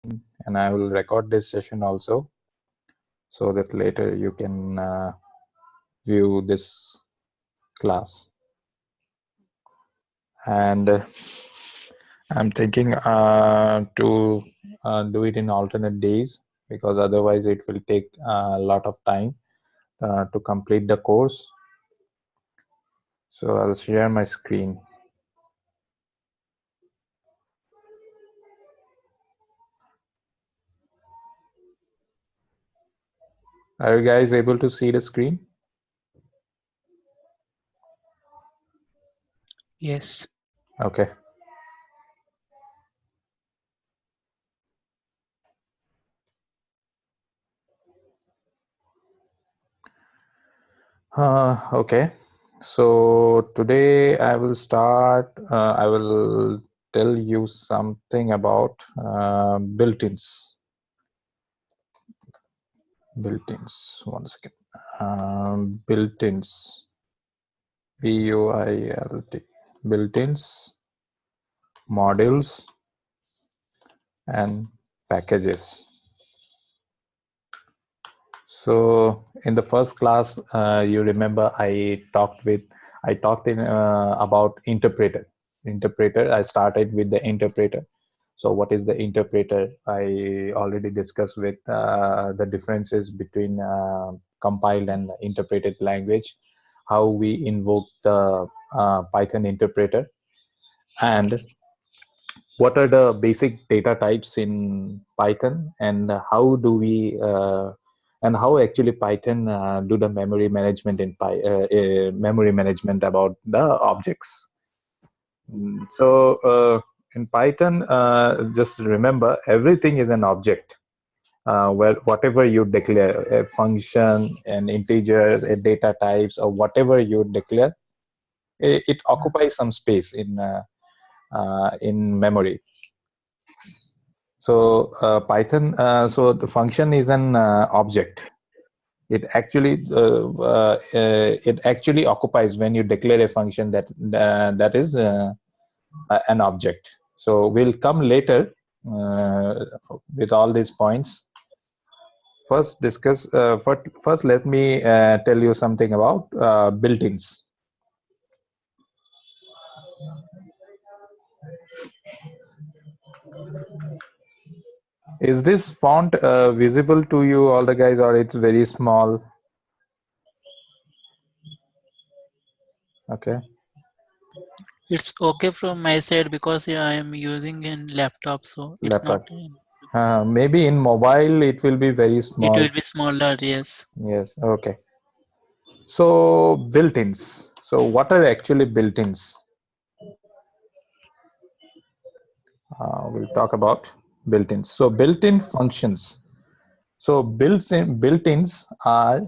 and I will record this session also so that later you can view this class. And I'm thinking to do it in alternate days, because otherwise it will take a lot of time to complete the course. So I'll share my screen. Are you guys able to see the screen? Yes. Okay. Okay. So today I will start, I will tell you something about built-ins. Built-ins, one second. Built-ins, B-U-I-L-T, built-ins, modules, and packages. So in the first class, you remember I talked in about interpreter. I started with the interpreter. So what is the interpreter? I already discussed with the differences between compiled and interpreted language, how we invoke the Python interpreter, and what are the basic data types in Python, and how do we and how actually Python do the memory management in memory management about the objects. So in Python, just remember everything is an object. Where whatever you declare, a function, an integer, a data types, or whatever you declare, it occupies some space in memory. So Python, so the function is an object. It actually occupies when you declare a function that is an object. So we'll come later with all these points. First, let me tell you something about built-ins. Is this font visible to you, all the guys, or it's very small? Okay. It's okay from my side because I am using a laptop, so it's not. Laptop. Maybe in mobile it will be very It small. will be smaller, yes. Yes. Okay. So built-ins. So what are actually built-ins? We'll talk about built-ins. So built-in functions. So built-ins are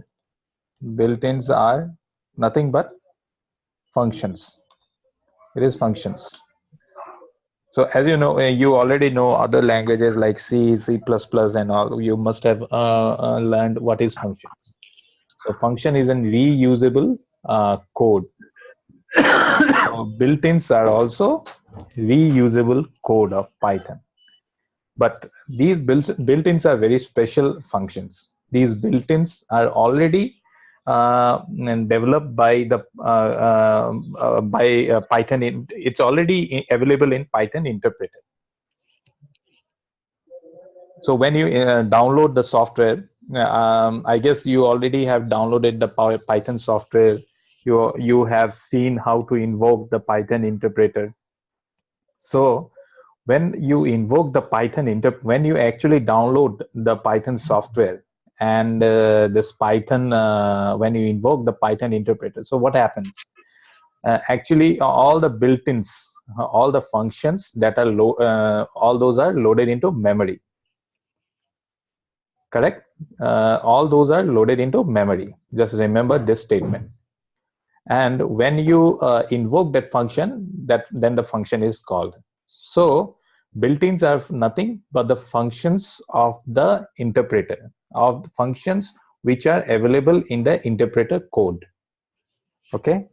nothing but functions. It is functions. So as you know, you already know other languages like C, C++, and all. You must have learned what is functions. So function is a reusable code. So built-ins are also reusable code of Python. But these built-ins are very special functions. These built-ins are already developed by the Python. It's already available in Python interpreter. So when you download the software, I guess you already have downloaded the Python software. You have seen how to invoke the Python interpreter. So when you invoke the when you actually download the Python software and this Python, when you invoke the Python interpreter, so what happens? Actually, all the built-ins, all the functions that are all those are loaded into memory. Correct? All those are loaded into memory. Just remember this statement. And when you invoke that function, then the function is called. So built-ins are nothing but the functions of the interpreter, of the functions which are available in the interpreter code. Okay.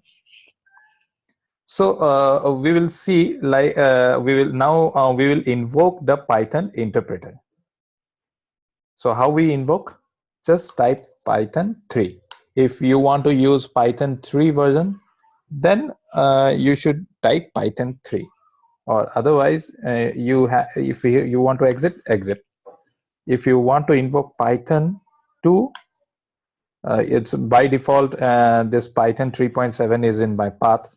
So we will see, like we will invoke the Python interpreter. So how we invoke? Just type Python 3. If you want to use Python 3 version, then you should type Python 3. Or otherwise, if you want to exit. If you want to invoke Python 2, it's by default, this Python 3.7 is in my path.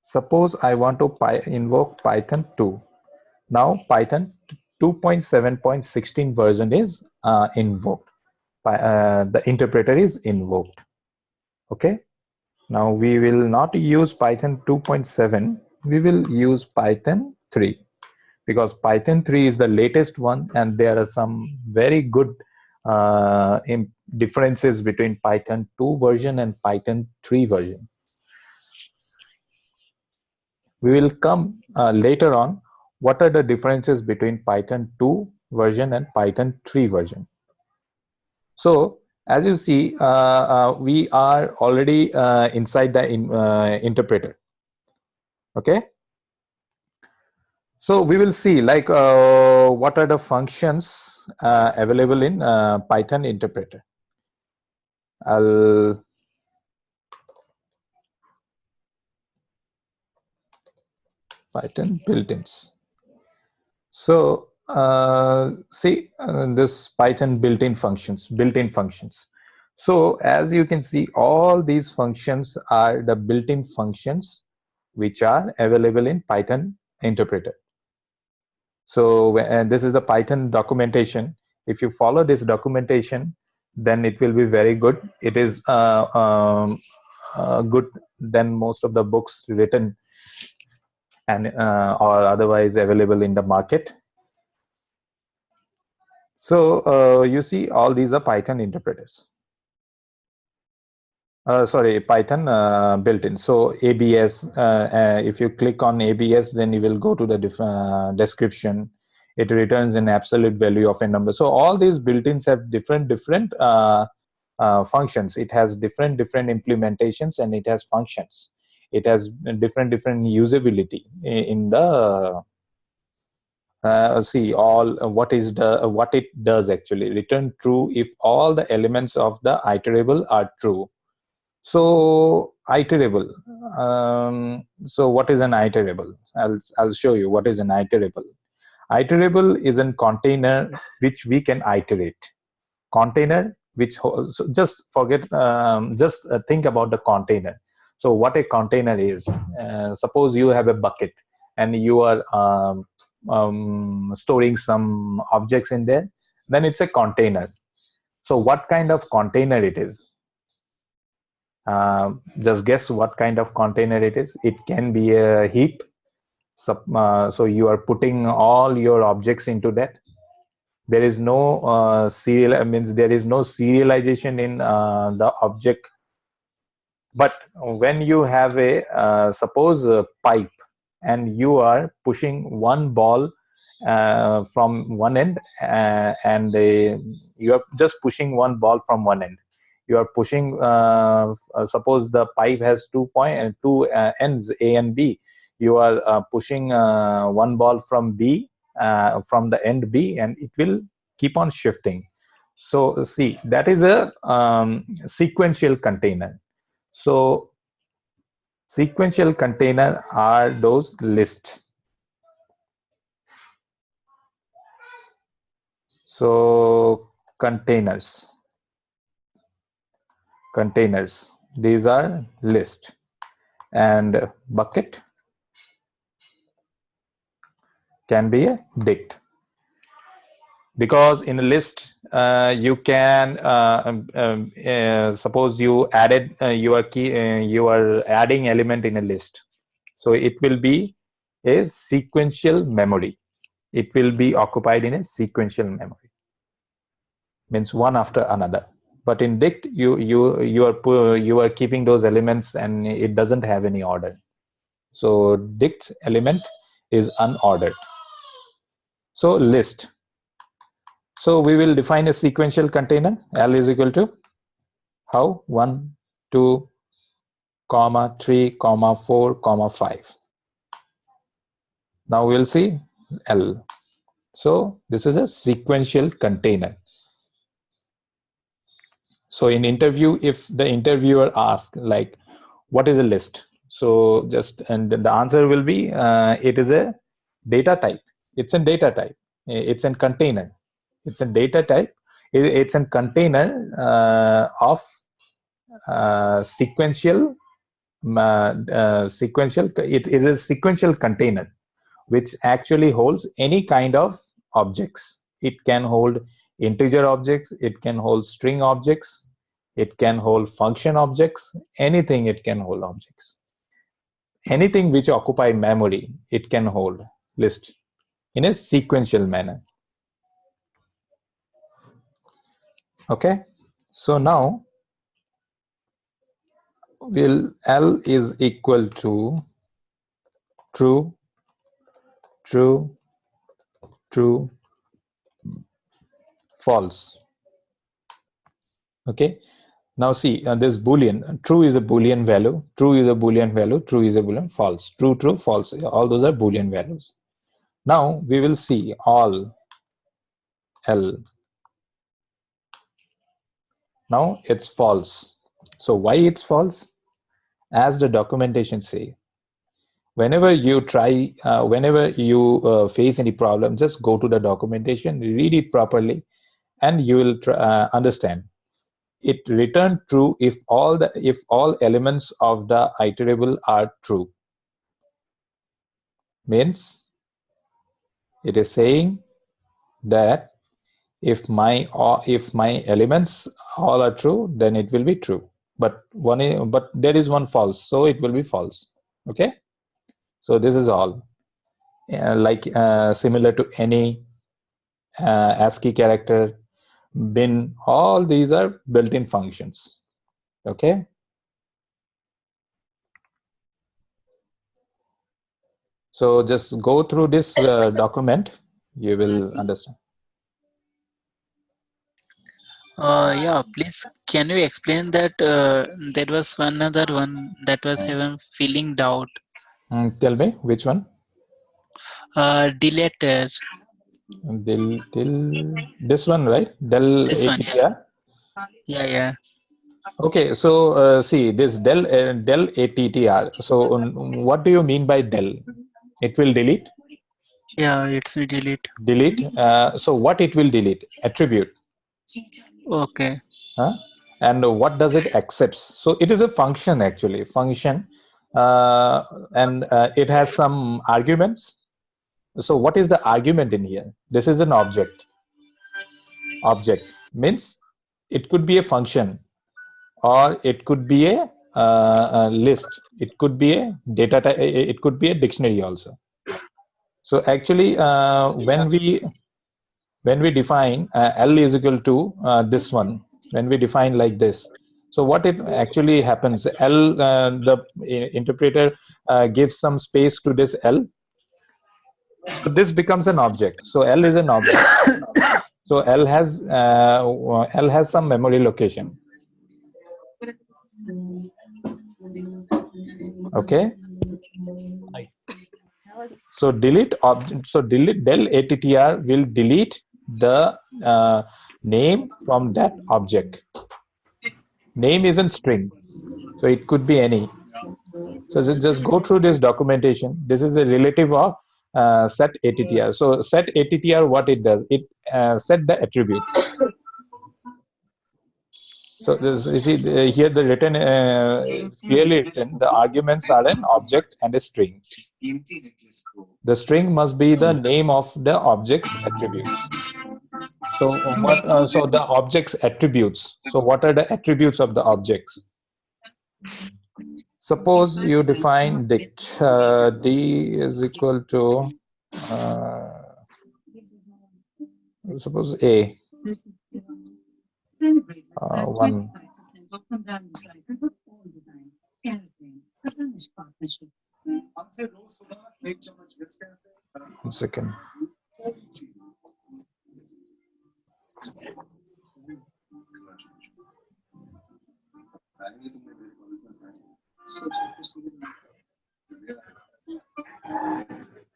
Suppose I want to invoke Python 2. Now Python 2.7.16 version is invoked. The interpreter is invoked. Okay. Now we will not use Python 2.7. We will use Python 3 because Python 3 is the latest one, and there are some very good differences between Python 2 version and Python 3 version. We will come later on what are the differences between Python 2 version and Python 3 version. So as you see, we are already inside the interpreter. Okay. So we will see like what are the functions available in Python interpreter. I'll Python built-ins. So see this Python built-in functions. So as you can see, all these functions are the built-in functions which are available in Python interpreter. So this is the Python documentation. If you follow this documentation, then it will be very good. It is good than most of the books written and or otherwise available in the market. So you see all these are Python interpreters. Sorry, Python built-in. So ABS, if you click on ABS, then you will go to the description. It returns an absolute value of a number. So all these built-ins have different functions. It has different implementations, and it has functions. It has different usability in the see all what it does actually. Return true if all the elements of the iterable are true. So iterable. So what is an iterable? I'll show you what is an iterable. Iterable is a container which we can iterate. Container which so just forget. Just think about the container. So what a container is. Suppose you have a bucket and you are storing some objects in there. Then it's a container. So what kind of container it is? Just guess what kind of container it is. It can be a heap. So you are putting all your objects into that. There is no there is no serialization in the object. But when you have a suppose a pipe, and you are pushing one ball from one end, and you are just pushing one ball from one end. You are pushing suppose the pipe has two ends, A and B. You are pushing one ball from B, from the end B, and it will keep on shifting. So see, that is a sequential container. So sequential container are those lists. So containers, these are list. And bucket can be a dict, because in a list you can suppose you added your key, you are adding element in a list, so it will be a sequential memory. It will be occupied in a sequential memory, means one after another. But in dict, you are keeping those elements, and it doesn't have any order. So dict element is unordered. So list. So we will define a sequential container. L is equal to how? 1, 2, comma 3, comma 4, comma 5. Now we'll see L. So this is a sequential container. So in interview, if the interviewer asks like, what is a list? So just, and the answer will be, it is a data type. It's a data type. It's a container. It's a data type. It's a container of sequential sequential. It is a sequential container which actually holds any kind of objects. It can hold integer objects, it can hold string objects, it can hold function objects, anything it can hold objects. Anything which occupy memory, it can hold list in a sequential manner. Okay, so now will L is equal to true, true, true, false. Okay, now see, this boolean, true is a boolean value, true is a boolean value, true is a boolean, false, true, true, false, all those are boolean values. Now we will see all L. Now it's false. So why it's false? As the documentation say, whenever you try, whenever you face any problem, just go to the documentation, read it properly, and you will understand. It return true if all elements of the iterable are true. Means it is saying that if my elements all are true, then it will be true. But but there is one false, so it will be false. Okay, so this is all similar to any ASCII character, bin, all these are built-in functions. Okay, so just go through this document, you will understand. Yeah, please, can you explain that there was one other one that was having feeling doubt? Tell me which one. Deleter. This one, right? Del This one, yeah. ATTR. Yeah. Okay, so see this del ATTR. So what do you mean by del? It will delete. Yeah, it's a delete. Delete. So what it will delete? Attribute. Okay. Huh? And what does it accepts? So it is a function actually. Function, and it has some arguments. So what is the argument in here? This is an object. Object means it could be a function, or it could be a list, it could be a data type, it could be a dictionary also. So actually when we define L is equal to this one, when we define like this, so what it actually happens, L, the interpreter gives some space to this L, so this becomes an object. So L is an object, so L has some memory location. Okay, so delete object. So delete del attr will delete the name from that object. Name isn't string, so it could be any. So just go through this documentation. This is a relative of set attr. So set attr, what it does, it set the attributes. So this, you see here the written, it's clearly written, the arguments are an object and a string. The string must be the name of the object's attributes. So what? So the object's attributes. So what are the attributes of the objects? Suppose you define dict. D is equal to suppose A. 1. 1 second.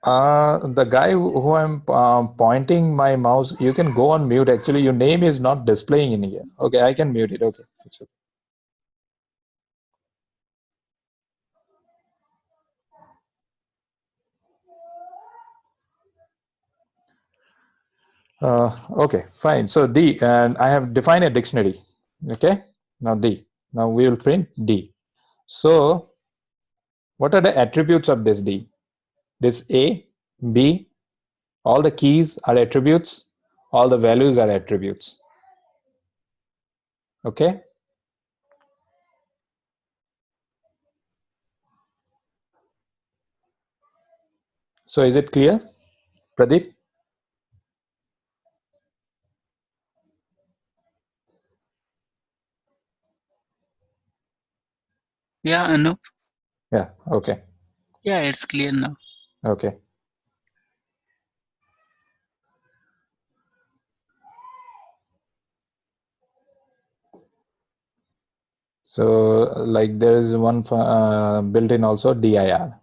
The guy who I'm pointing my mouse, you can go on mute. Actually, your name is not displaying in here. Okay, I can mute it. Okay. It's okay. Okay, fine. So D, and I have defined a dictionary. Okay, now D. Now we will print D. So what are the attributes of this D? This A, B, all the keys are attributes, all the values are attributes. Okay, so is it clear, Pradeep? Yeah, Anup. Yeah, okay, Yeah, it's clear now. okay. So like there is one built-in also dir.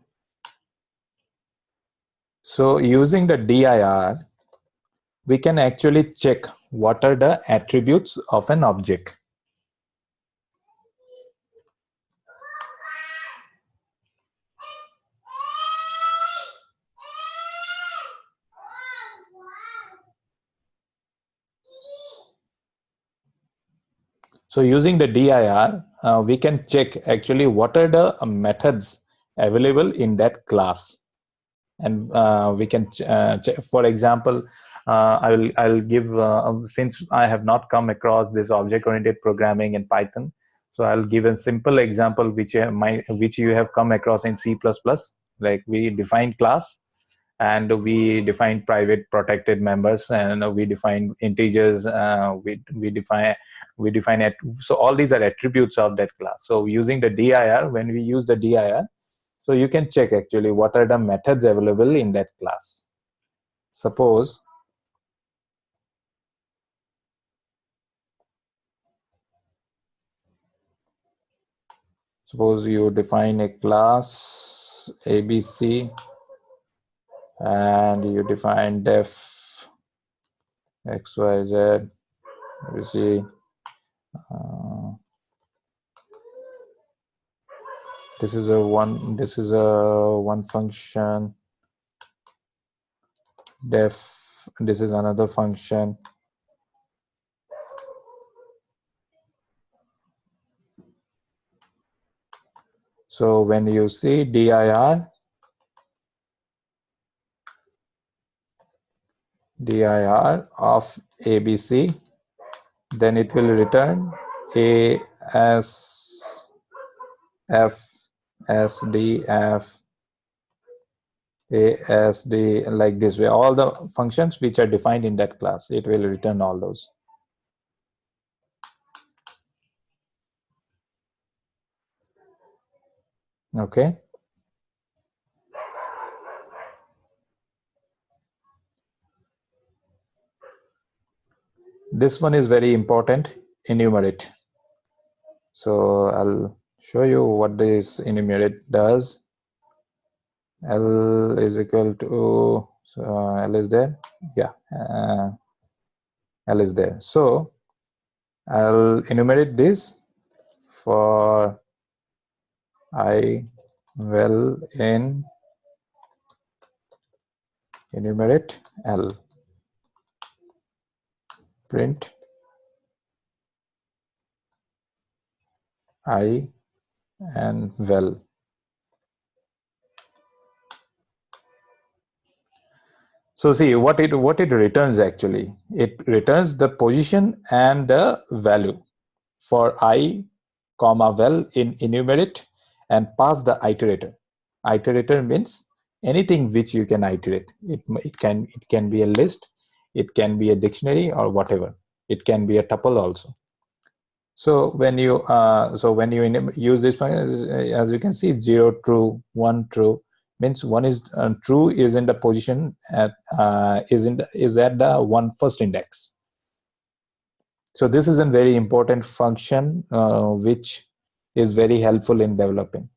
So using the dir, we can actually check what are the attributes of an object. So using the dir, we can check actually what are the methods available in that class. And we can for example, I'll give since I have not come across this object oriented programming in Python, so I'll give a simple example which you have come across in C++. Like we define class, and we define private protected members, and we define integers, we define it. So all these are attributes of that class. So using the dir, when we use the dir, so you can check actually what are the methods available in that class. Suppose you define a class ABC, and you define def xyz ABC. This is a one function. Def, this is another function. So when you see dir of ABC, then it will return A S F S D F A S D, like this way. All the functions which are defined in that class, it will return all those. Okay. This one is very important, enumerate. So I'll show you what this enumerate does. L is equal to, so L is there. Yeah, L is there. So I'll enumerate this for I well in enumerate L, print I and well. So see what it returns actually. It returns the position and the value for I, comma well in enumerate, and pass the iterator. Iterator means anything which you can iterate. It can be a list, it can be a dictionary, or whatever. It can be a tuple also. So when you use this function, as you can see, 0 true, 1 true, means one is true is in the position at is at the one first index. So this is a very important function which is very helpful in developing.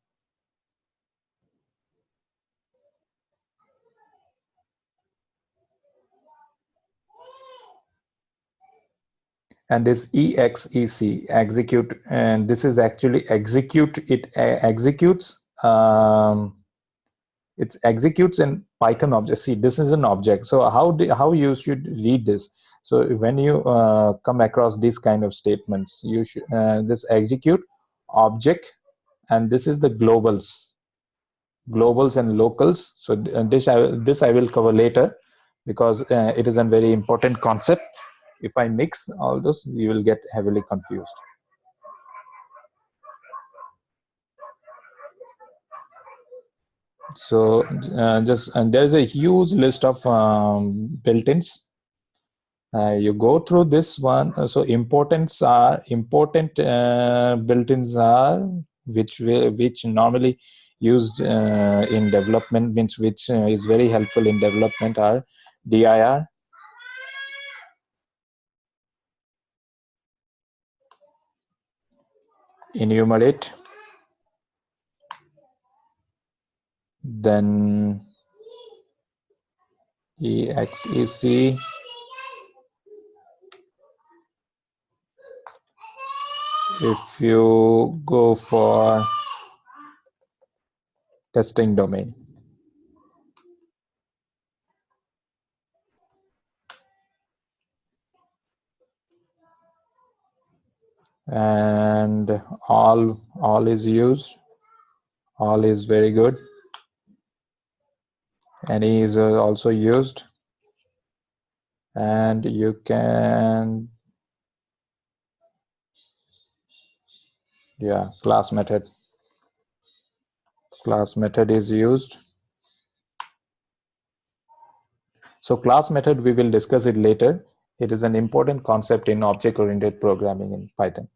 and this exec execute, and this is actually execute. It executes. It executes in Python object. See, this is an object. So how you should read this? So when you come across these kind of statements, you should this execute object, and this is the globals and locals. So this I will cover later, because it is a very important concept. If I mix all those, you will get heavily confused. So just and there's a huge list of built-ins. You go through this one. So important built-ins are which normally used in development, means which is very helpful in development, are dir, enumerate, then exec, if you go for testing domain, and all is used, all is very good. Any is also used, and you can, yeah, class method is used. So class method, we will discuss it later. It is an important concept in object oriented programming in Python.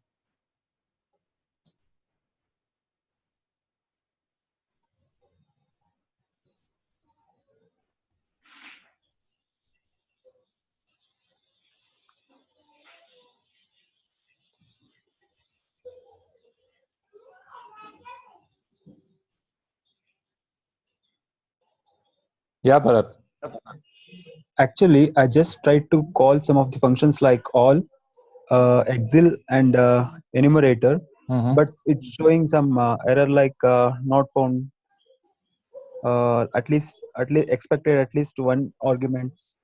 Yeah, Bharat. Actually, I just tried to call some of the functions like all, exil, and enumerator, but it's showing some error like not found. At least expected at least one arguments.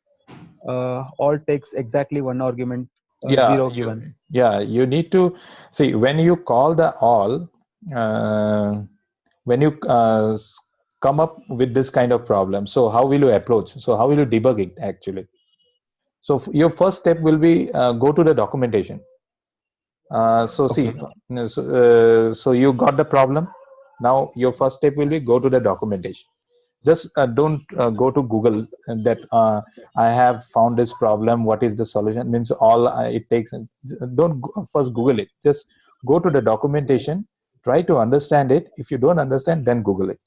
All takes exactly one argument. Yeah, Zero given. you need to see when you call the all, uh, when you come up with this kind of problem. So how will you approach? So how will you debug it actually? So your first step will be go to the documentation. So see, Okay. so you got the problem. Now your first step will be go to the documentation. Just don't go to Google and that I have found this problem. What is the solution? Means all it takes. Don't first Google it. Just go to the documentation. Try to understand it. If you don't understand, then Google it.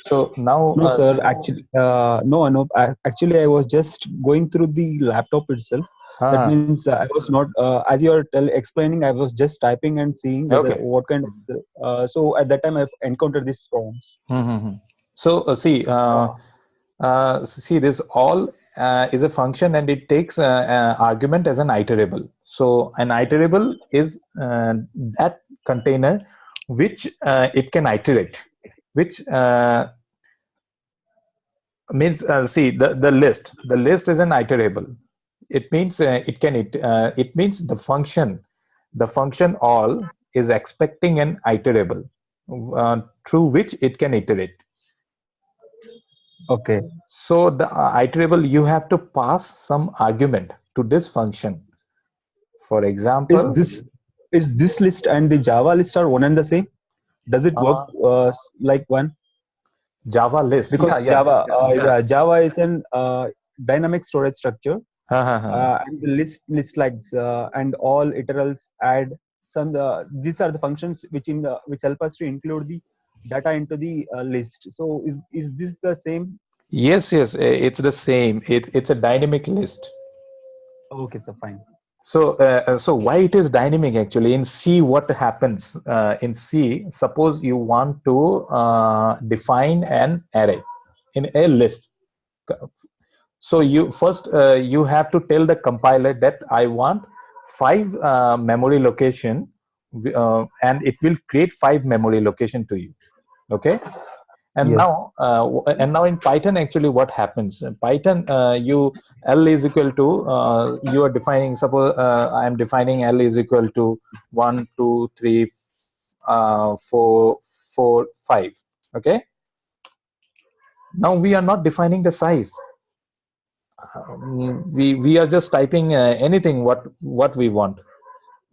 So now, No, sir. Actually, no, no. Actually, I was just going through the laptop itself. That means I was not, as you are explaining, I was just typing and seeing whether okay. what kind of. So at that time, I've encountered these problems. Mm-hmm. So see, this all is a function, and it takes argument as an iterable. So an iterable is that container which it can iterate, which means see the list is an iterable. It means it means the function all is expecting an iterable through which it can iterate. Okay. So the iterable, you have to pass some argument to this function. For Is example, this list and the Java list are one and the same? Does it work uh, like one? Java list. Yeah, Because yeah, yeah. Java is an dynamic storage structure, Ha, ha, ha. and the list like and all literals add some. These are the functions which help us to include the data into the list. So is this the same? Yes, yes, it's the same. It's a dynamic list. Okay, so fine. So why it is dynamic actually? In C, what happens? In C, suppose you want to define an array in a list. So you first you have to tell the compiler that I want 5 memory location, and it will create 5 memory location to you. Okay. And Yes. now in Python, actually what happens in Python, you L is equal to, you are defining, suppose I am defining L is equal to 1 2 3 4 4 5. Okay. Now we are not defining the size. We are just typing anything what we want.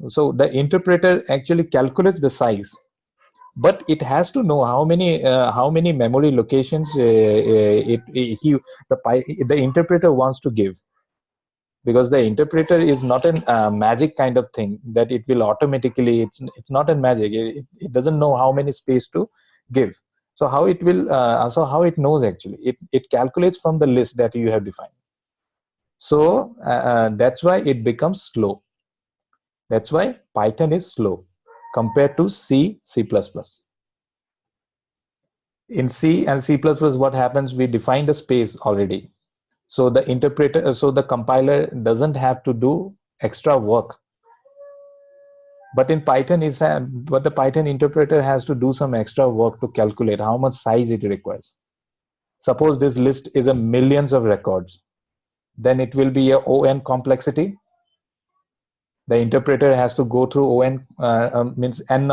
So the interpreter actually calculates the size, but it has to know how many memory locations the interpreter wants to give, because the interpreter is not a magic kind of thing that it will automatically, it's not a magic, it doesn't know how many space to give. So how it knows, actually it calculates from the list that you have defined. So that's why it becomes slow. That's why Python is slow compared to C++. In C and C++, what happens? We define the space already. So the compiler doesn't have to do extra work. But in Python but the Python interpreter has to do some extra work to calculate how much size it requires. Suppose this list is a millions of records, then it will be a O(n) complexity. The interpreter has to go through O(n) means n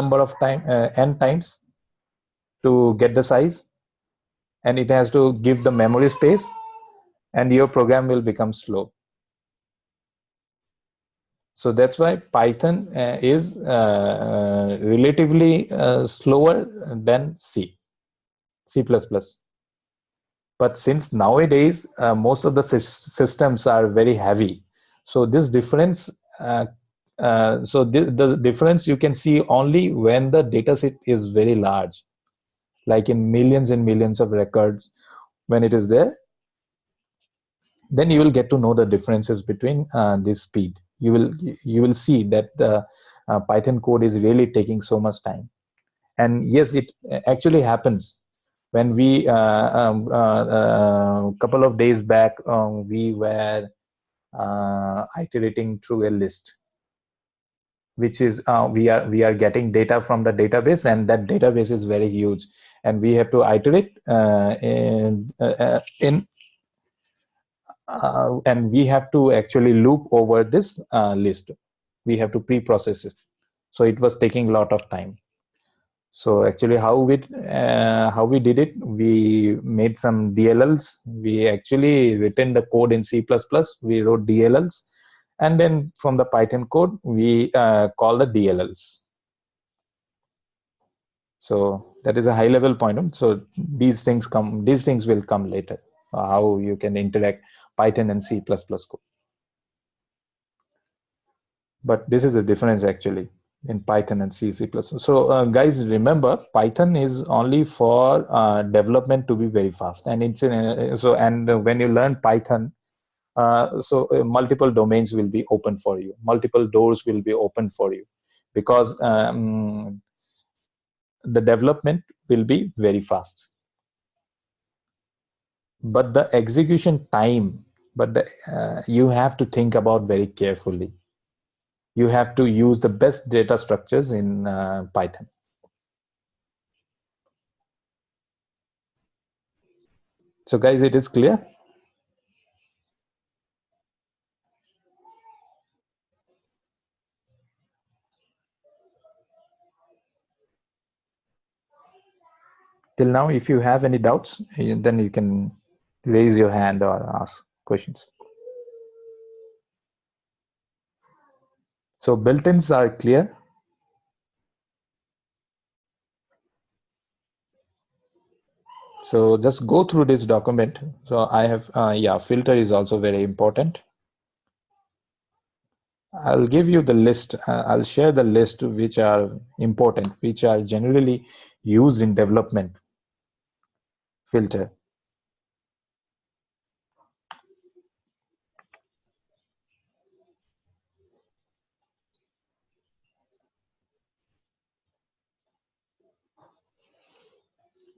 times to get the size, and it has to give the memory space, and your program will become slow. So that's why Python is relatively slower than C++. But since nowadays most of the systems are very heavy, so this difference, the difference you can see only when the data set is very large, like in millions and millions of records. When it is there, then you will get to know the differences between this speed. You will see that the Python code is really taking so much time. And yes, it actually happens. When we couple of days back, we were iterating through a list, which is we are getting data from the database, and that database is very huge, and we have to iterate and we have to actually loop over this list. We have to pre-process it, so it was taking a lot of time. So actually how we did it, we made some DLLs. We actually written the code in C++, we wrote DLLs, and then from the Python code we call the DLLs. So that is a high level point. So these things will come later, how you can interact Python and C++ code. But this is the difference actually in Python and C++. So guys, remember, Python is only for development to be very fast, and when you learn Python, multiple domains will be open for you, multiple doors will be open for you, because the development will be very fast. But the execution time, you have to think about very carefully. You have to use the best data structures in Python. So guys, it is clear? Till now, if you have any doubts, then you can raise your hand or ask questions. So built-ins are clear. So just go through this document. So I have, filter is also very important. I'll give you the list. I'll share the list which are important, which are generally used in development. Filter.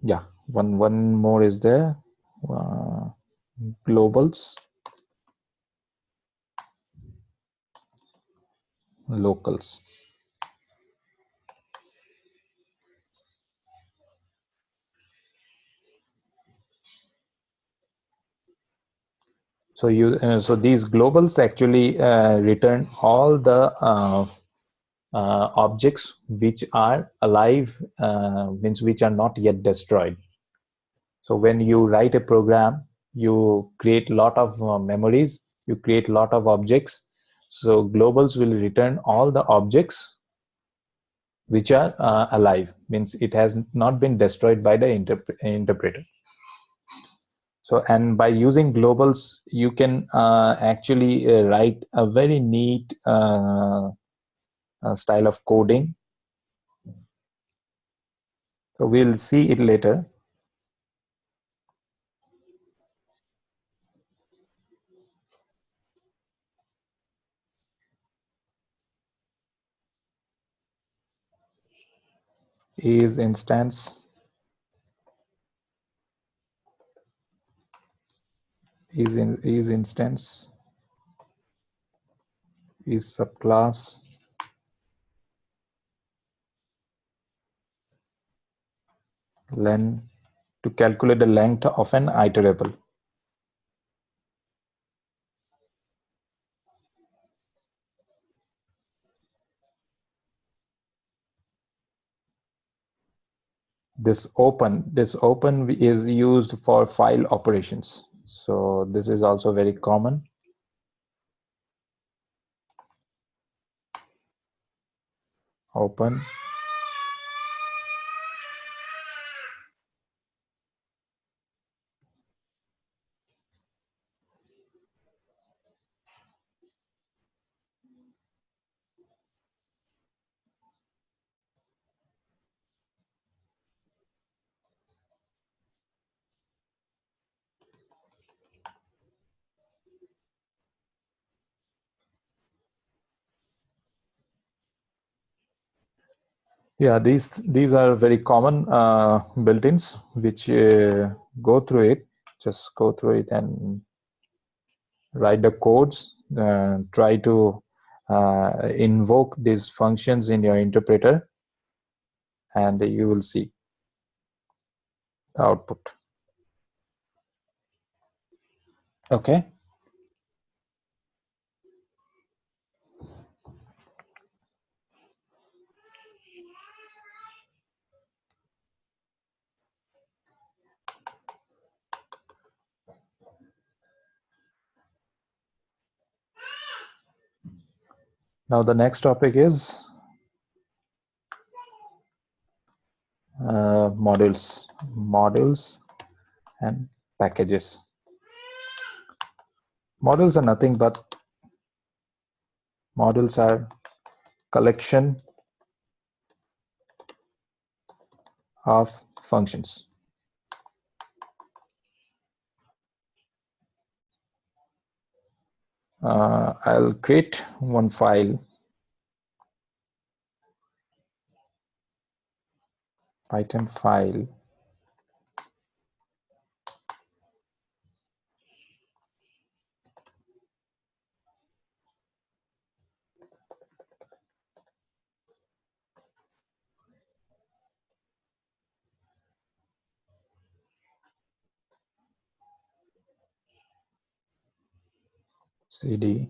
Yeah, one more is there. Globals. locals. So so these globals actually return all the objects which are alive, means which are not yet destroyed. So when you write a program, you create a lot of memories, you create a lot of objects. So globals will return all the objects which are alive, means it has not been destroyed by the interpreter. So, and by using globals, you can actually write a very neat style of coding. So we'll see it later. Is instance, is instance, is subclass, len, to calculate the length of an iterable. This open is used for file operations. So this is also very common. Open. Yeah, these are very common built-ins which go through it. Just go through it and write the codes. Try to invoke these functions in your interpreter, and you will see the output. Okay. Now the next topic is modules and packages. Modules are nothing but modules are collection of functions. I'll create one file, Python file, cd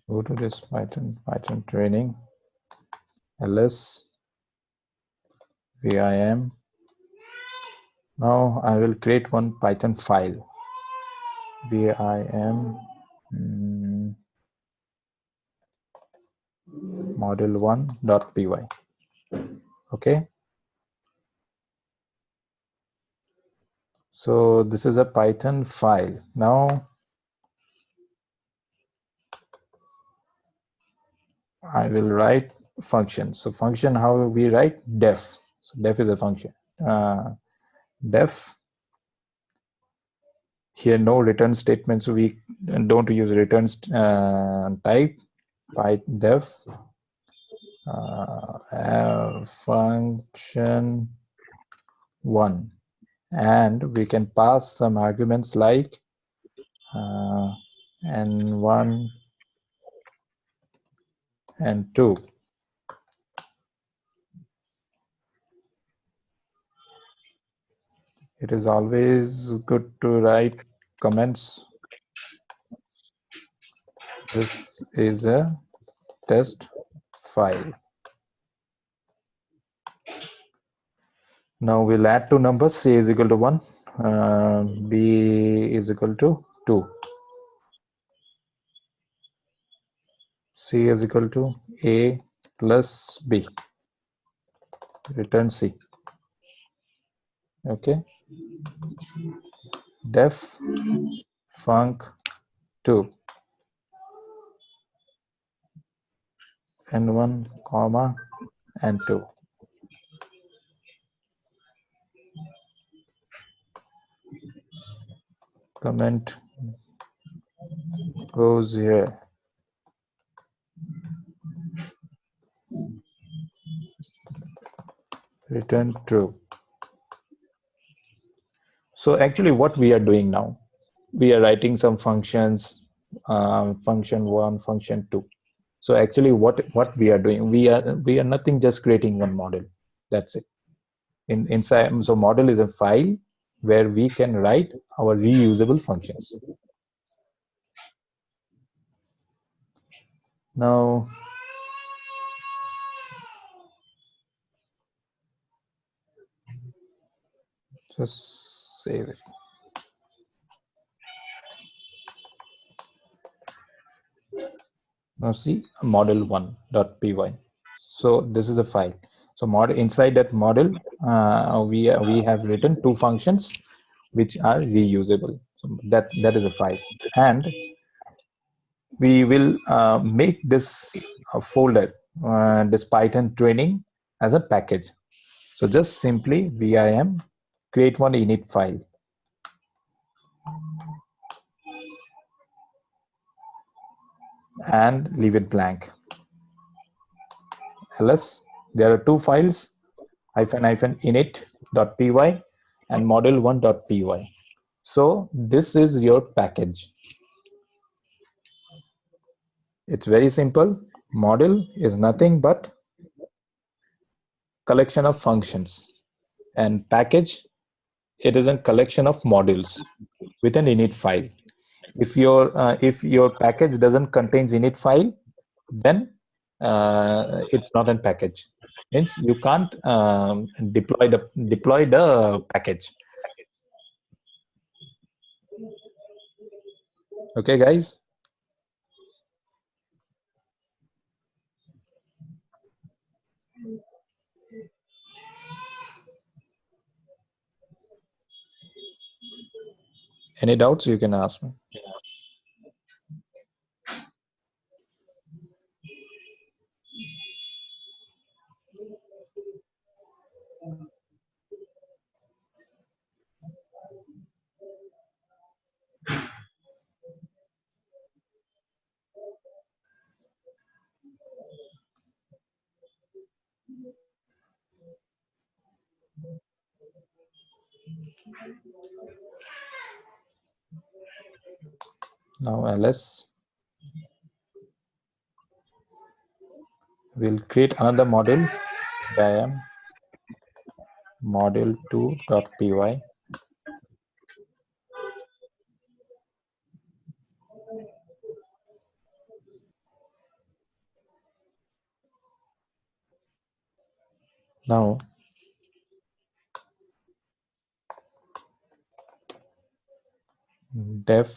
go to this Python training ls vim. Now I will create one Python file, vim model1.py. Okay, so this is a Python file. Now I will write function. So function, how we write? Def. So def is a function. Def. Here no return statements. We don't use return type. Def function 1, and we can pass some arguments like n1 and 2. It is always good to write comments. This is a test file. Now we'll add two numbers, a is equal to 1, b is equal to 2. C is equal to a plus b. Return C. Okay. Def func 2 n1 comma n2. Comment goes here. Return true. So actually what we are doing now, we are writing some functions, function 1, function 2. So actually what we are doing, we are nothing, just creating one model. That's it. Inside, so model is a file where we can write our reusable functions. Now just save it. Now see model1.py. So this is the file. So model, inside that model, we have written two functions which are reusable. So that is a file, and we will make this folder, this Python training, as a package. So just simply vim create one init file. And leave it blank. Ls, there are two files, -init.py and model1.py. So this is your package. It's very simple. Model is nothing but collection of functions, and package, it is a collection of modules with an init file. If your package doesn't contain init file, then it's not a package. Means you can't deploy the package. Okay, guys. Any doubts, you can ask me. Now ls, we'll create another model, vim model2.py. Now def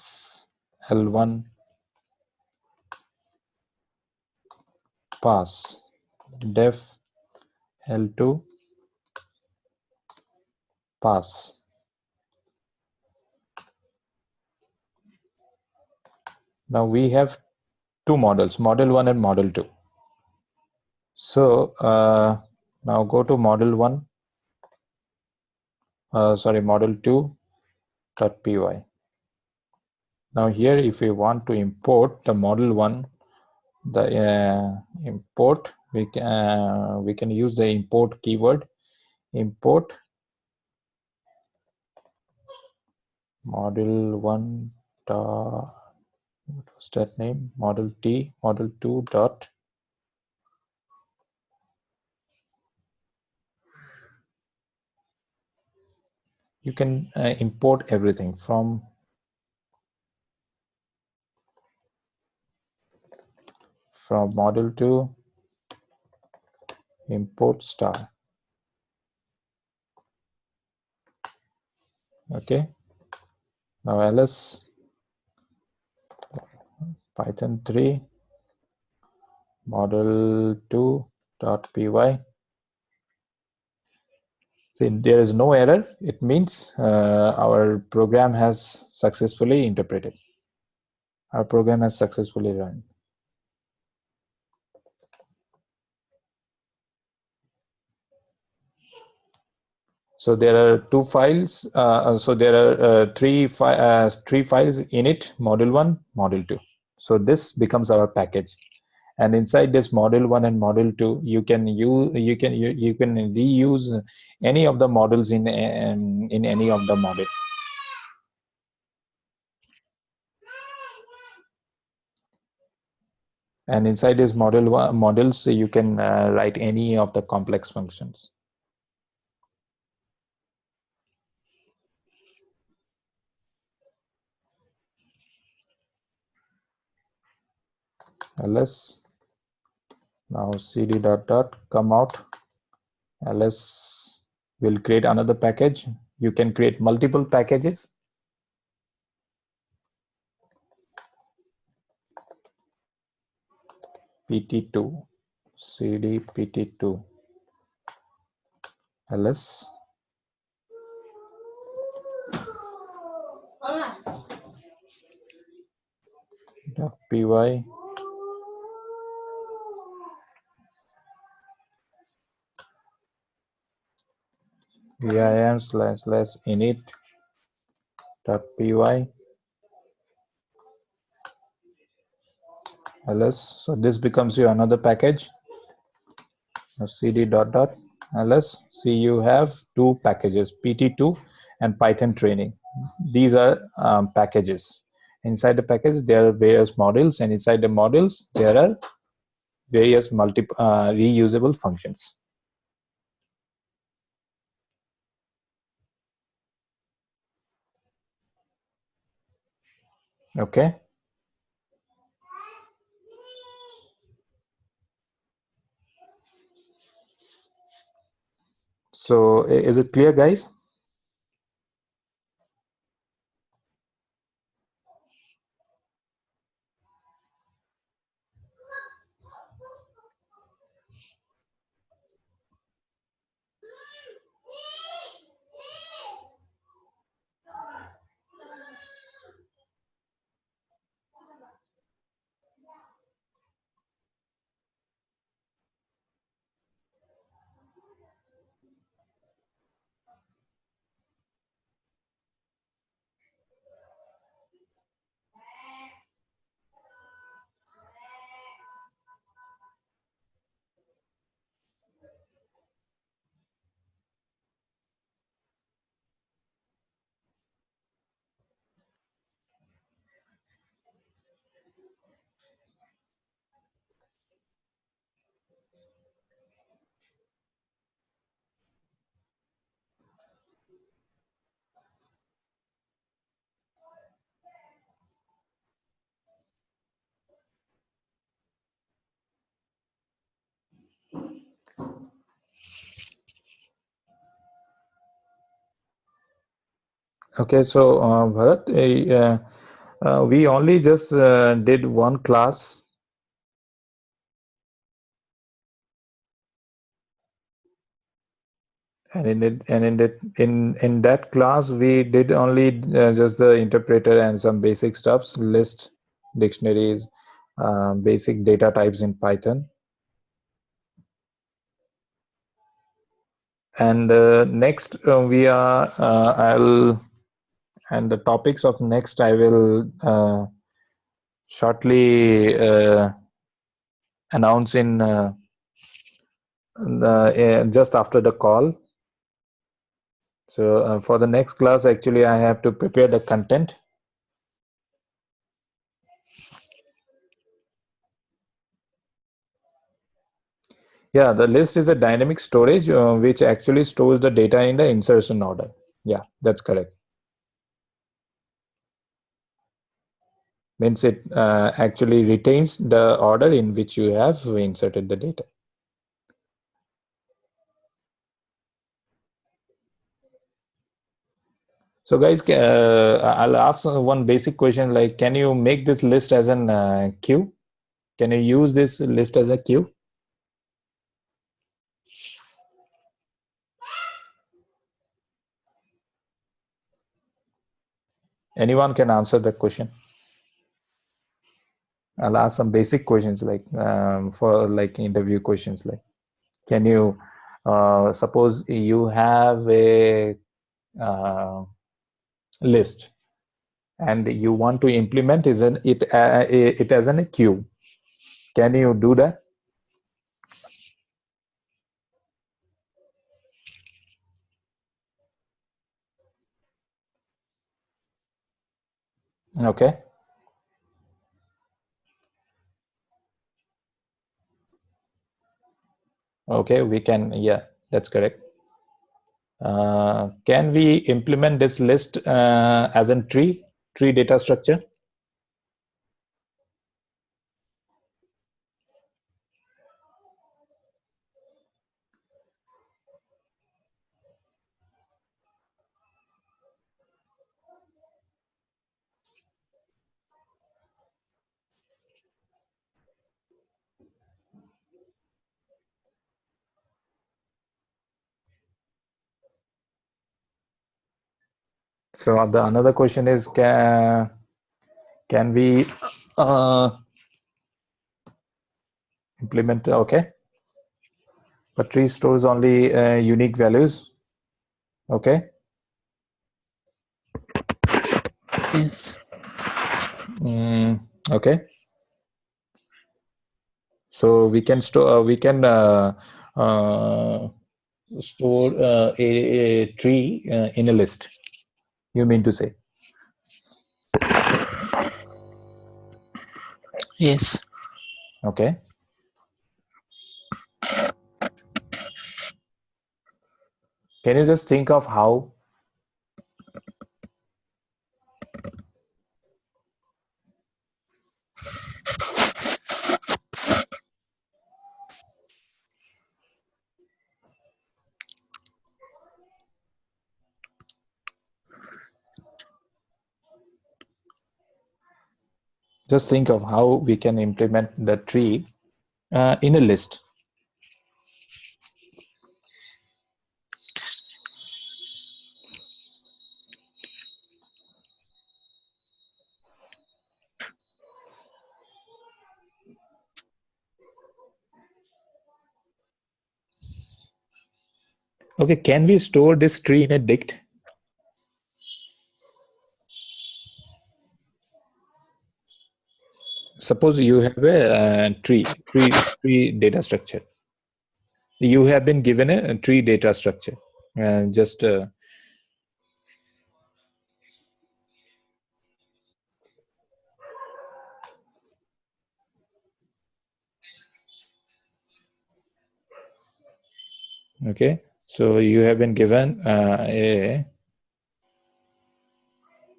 l1 pass, def l2 pass. Now we have two models, model 1 and model 2. So now go to model 1, model 2.py. Now here, if we want to import the model 1, the import, we can use the import keyword, import model 1 dot, what was that name? Model T, model 2 dot. You can import everything from model 2, import star. Okay. Now ls Python 3 model 2 dot py. See, there is no error. It means our program has successfully interpreted. Our program has successfully run. So there are two files. So there are three files in it: model 1, model 2. So this becomes our package. And inside this model 1 and model 2, you can reuse any of the models in any of the model. And inside this models, you can write any of the complex functions. ls now cd dot come out. ls will create another package. You can create multiple packages. pt2 cd pt2 ls py vim / init .py ls. So this becomes your another package. Now cd dot ls. See, you have two packages, pt2 and python training. These are packages. Inside the package there are various models, and inside the models there are various reusable functions. Okay. So is it clear, guys? Okay, so Bharat, we only just did one class. And in that class, we did only just the interpreter and some basic stuffs, list, dictionaries, basic data types in Python. And next and the topics of next I will shortly announce in just after the call. So for the next class, actually, I have to prepare the content. Yeah, the list is a dynamic storage which actually stores the data in the insertion order. Yeah, that's correct. Means it actually retains the order in which you have inserted the data. So guys, I'll ask one basic question, like, can you make this list as an queue? Can you use this list as a queue? Anyone can answer the question. I'll ask some basic questions like for like interview questions, like, can you suppose you have a list and you want to implement it as a queue. Can you do that? Okay. Okay, we can. Yeah, that's correct. Can we implement this list as a tree data structure? So the another question is, can we implement? Okay, but tree stores only unique values. Okay. Yes. Okay. So we can store store a tree in a list. You mean to say? Yes. Okay. Can you just think of how? Just think of how we can implement the tree in a list. Okay, can we store this tree in a dict? Suppose you have a tree data structure. You have been given a tree data structure. Just okay. So you have been given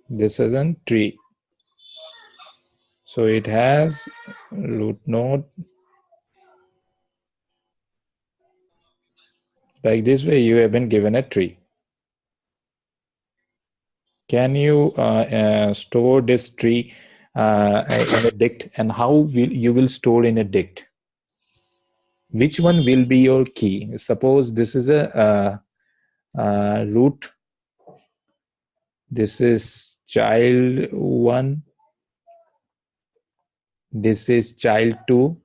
this is a tree. So it has root node. Like this way, you have been given a tree. Can you store this tree in a dict, and how will you will store in a dict? Which one will be your key? Suppose this is a root. This is child 1. This is child 2.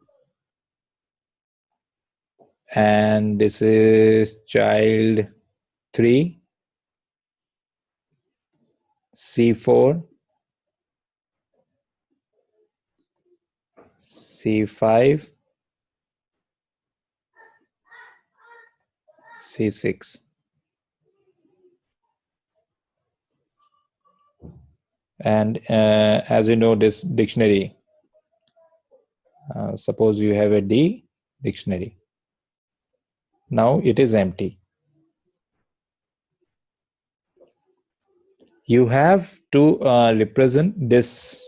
And this is child 3. C4. C5. C6. And as you know, this dictionary, suppose you have a D dictionary. Now it is empty. You have to represent this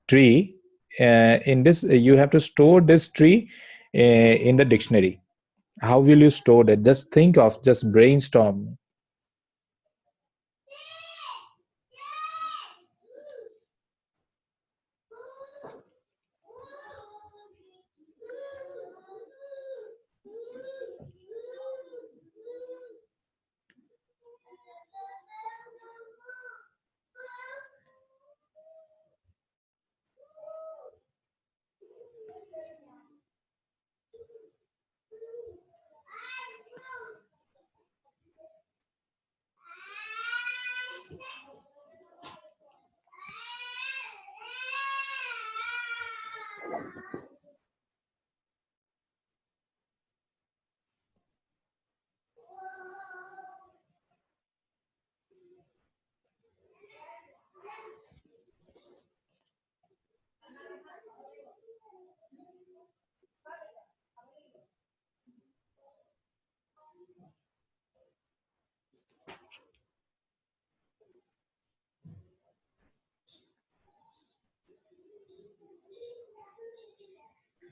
tree. In this, you have to store this tree in the dictionary. How will you store that? Just think of, just brainstorm.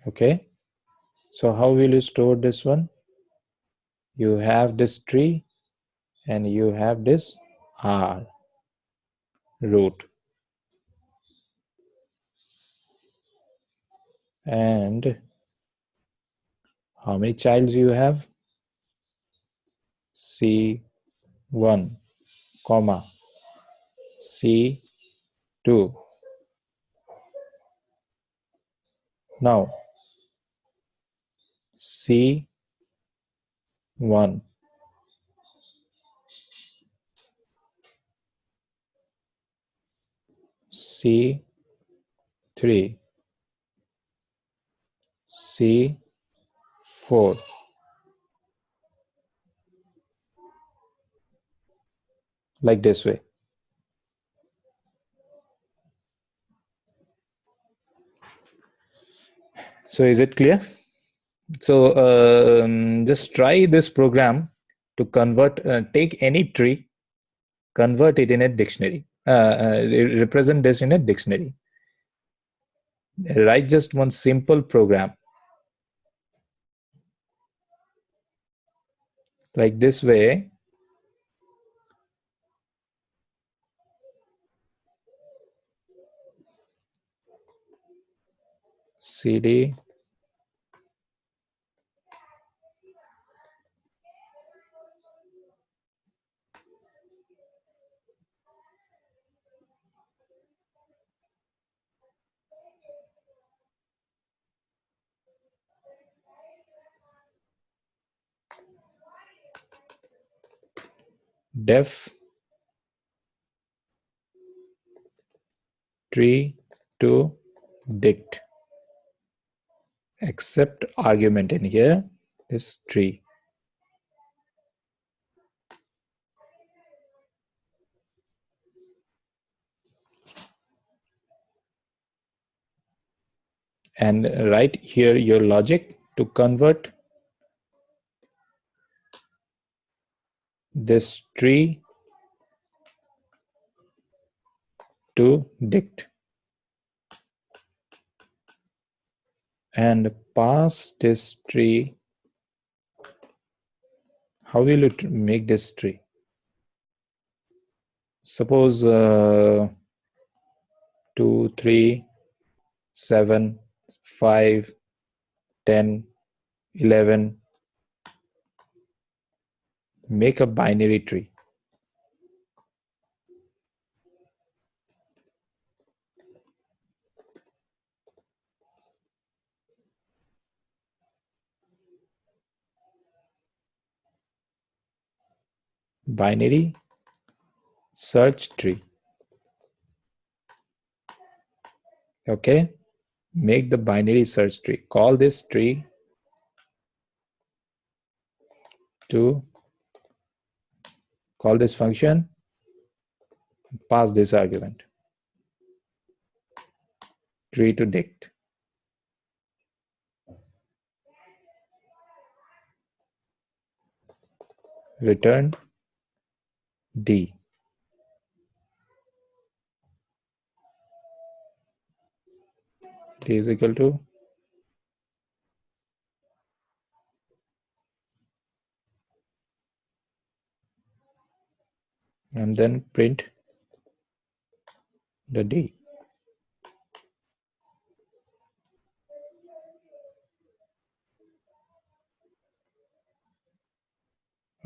Okay, so how will you store this one? You have this tree and you have this R root, and how many childs you have? C1, comma, C2. Now C1, C3, C4. Like this way. So is it clear? So just try this program to convert, take any tree, convert it in a dictionary, represent this in a dictionary. Write just one simple program. Like this way. CD def tree to dict, accept argument in here, this tree. And write here your logic to convert this tree to dict, and pass this tree. How will you make this tree? Suppose 2, 3, 7, 5, 10, 11. Make a binary tree. Binary search tree. Okay, make the binary search tree. Call this tree to call this function pass this argument. Tree to dict. Return D. D is equal to and then print the D.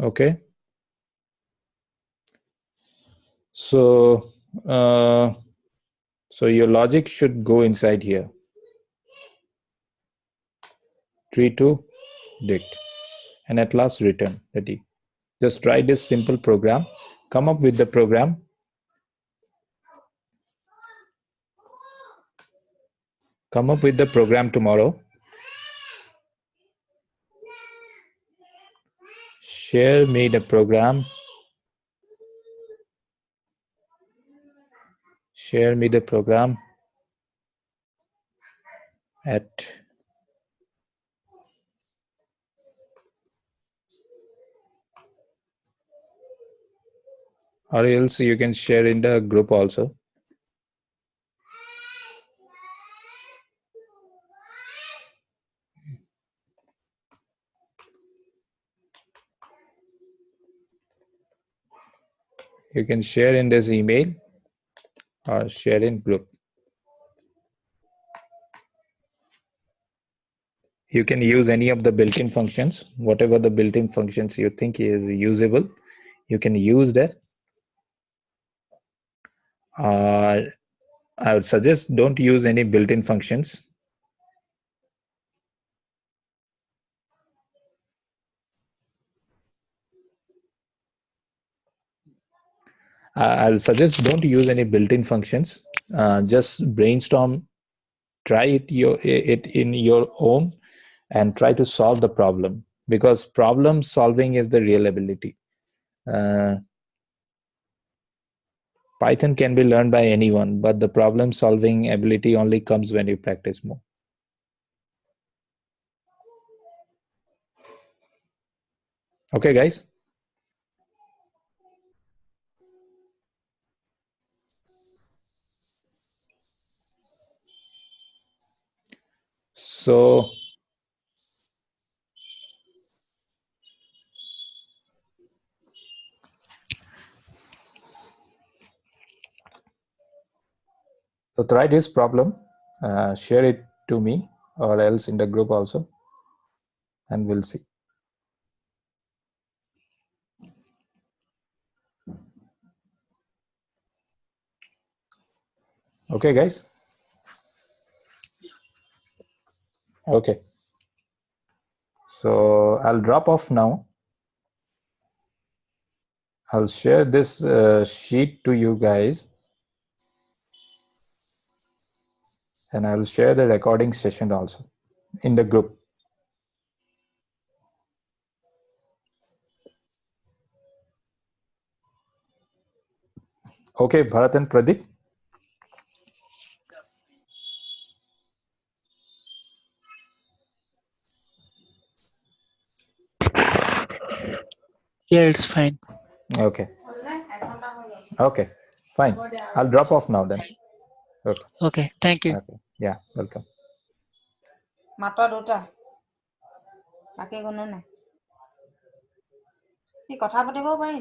Okay. So your logic should go inside here. Tree to dict, and at last return the D. Just try this simple program. Come up with the program. Come up with the program tomorrow. Share me the program. Share me the program at or else you can share in the group also. You can share in this email or share in group. You can use any of the built-in functions, whatever the built-in functions you think is usable, you can use that. I would suggest don't use any built-in functions. I would suggest don't use any built-in functions. Just brainstorm, try it in your own, and try to solve the problem, because problem solving is the real ability. Python can be learned by anyone, but the problem solving ability only comes when you practice more. Okay, guys. So try this problem, share it to me or else in the group also, and we'll see. Okay, guys. Okay. So I'll drop off now. I'll share this sheet to you guys, and I'll share the recording session also in the group. Okay, Bharat and Pradeep. Yeah, it's fine. Okay. Okay, fine. I'll drop off now then. Okay. Okay, thank you. Okay. Yeah, welcome. মাত্ৰ দুটা বাকী কোনো নাই কি কথা পাতিবও পাৰি